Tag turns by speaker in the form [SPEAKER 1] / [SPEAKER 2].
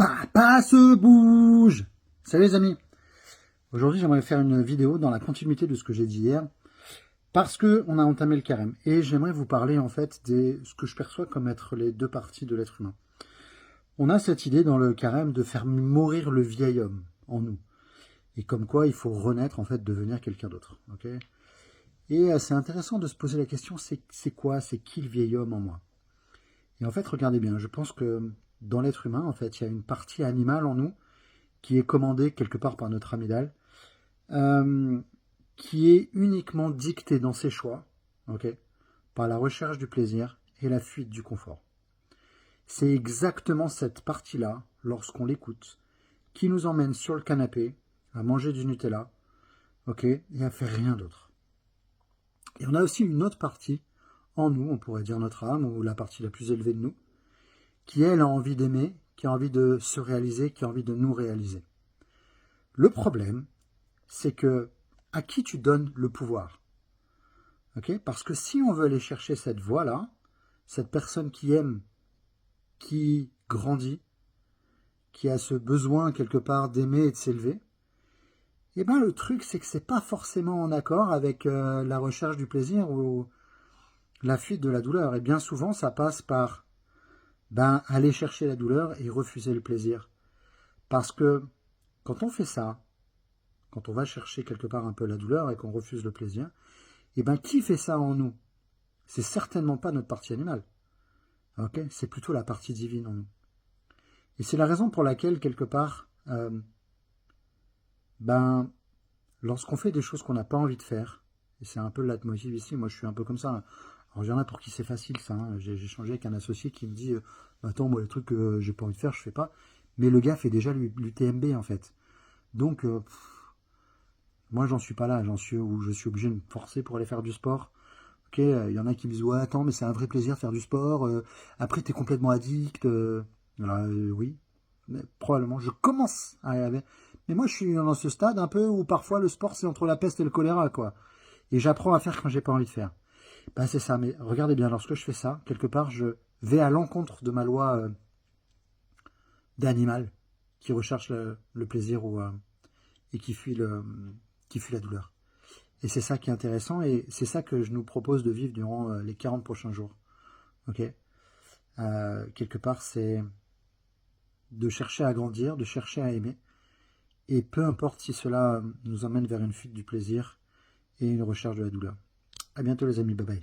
[SPEAKER 1] Papa se bouge. Salut les amis. Aujourd'hui, j'aimerais faire une vidéo dans la continuité de ce que j'ai dit hier, parce que on a entamé le carême. Et j'aimerais vous parler en fait de ce que je perçois comme être les deux parties de l'être humain. On a cette idée dans le carême de faire mourir le vieil homme en nous. Et comme quoi, il faut renaître, en fait, devenir quelqu'un d'autre. Okay, et c'est intéressant de se poser la question, c'est quoi, c'est qui le vieil homme en moi? Et en fait, regardez bien, je pense que dans l'être humain, en fait, il y a une partie animale en nous qui est commandée quelque part par notre amygdale, qui est uniquement dictée dans ses choix, okay, par la recherche du plaisir et la fuite du confort. C'est exactement cette partie-là, lorsqu'on l'écoute, qui nous emmène sur le canapé à manger du Nutella, okay, et à faire rien d'autre. Et on a aussi une autre partie en nous, on pourrait dire notre âme, ou la partie la plus élevée de nous, qui elle a envie d'aimer, qui a envie de se réaliser, qui a envie de nous réaliser. Le problème, c'est que à qui tu donnes le pouvoir, okay? Parce que si on veut aller chercher cette voie-là, cette personne qui aime, qui grandit, qui a ce besoin quelque part d'aimer et de s'élever, et ben le truc c'est que c'est pas forcément en accord avec la recherche du plaisir ou la fuite de la douleur. Et bien souvent ça passe par aller chercher la douleur et refuser le plaisir. Parce que quand on fait ça, quand on va chercher quelque part un peu la douleur et qu'on refuse le plaisir, et qui fait ça en nous? C'est certainement pas notre partie animale. Okay, c'est plutôt la partie divine en nous. Et c'est la raison pour laquelle, quelque part, lorsqu'on fait des choses qu'on n'a pas envie de faire, et c'est un peu le leitmotiv ici, moi je suis un peu comme ça. Alors il y en a pour qui c'est facile ça, hein. J'ai échangé avec un associé qui me dit attends, moi les trucs que j'ai pas envie de faire, je fais pas. Mais le gars fait déjà l'UTMB en fait. Donc moi j'en suis pas là, j'en suis où je suis obligé de me forcer pour aller faire du sport. Ok, il y en a qui me disent ouais attends mais c'est un vrai plaisir de faire du sport, après t'es complètement addict, oui, mais probablement je commence à arriver, mais moi je suis dans ce stade un peu où parfois le sport c'est entre la peste et le choléra quoi, et j'apprends à faire quand j'ai pas envie de faire. C'est ça, mais regardez bien, lorsque je fais ça, quelque part je vais à l'encontre de ma loi d'animal qui recherche le plaisir et qui fuit la douleur. Et c'est ça qui est intéressant, et c'est ça que je nous propose de vivre durant les 40 prochains jours. Okay, quelque part, c'est de chercher à grandir, de chercher à aimer, et peu importe si cela nous emmène vers une fuite du plaisir et une recherche de la douleur. À bientôt les amis, bye bye.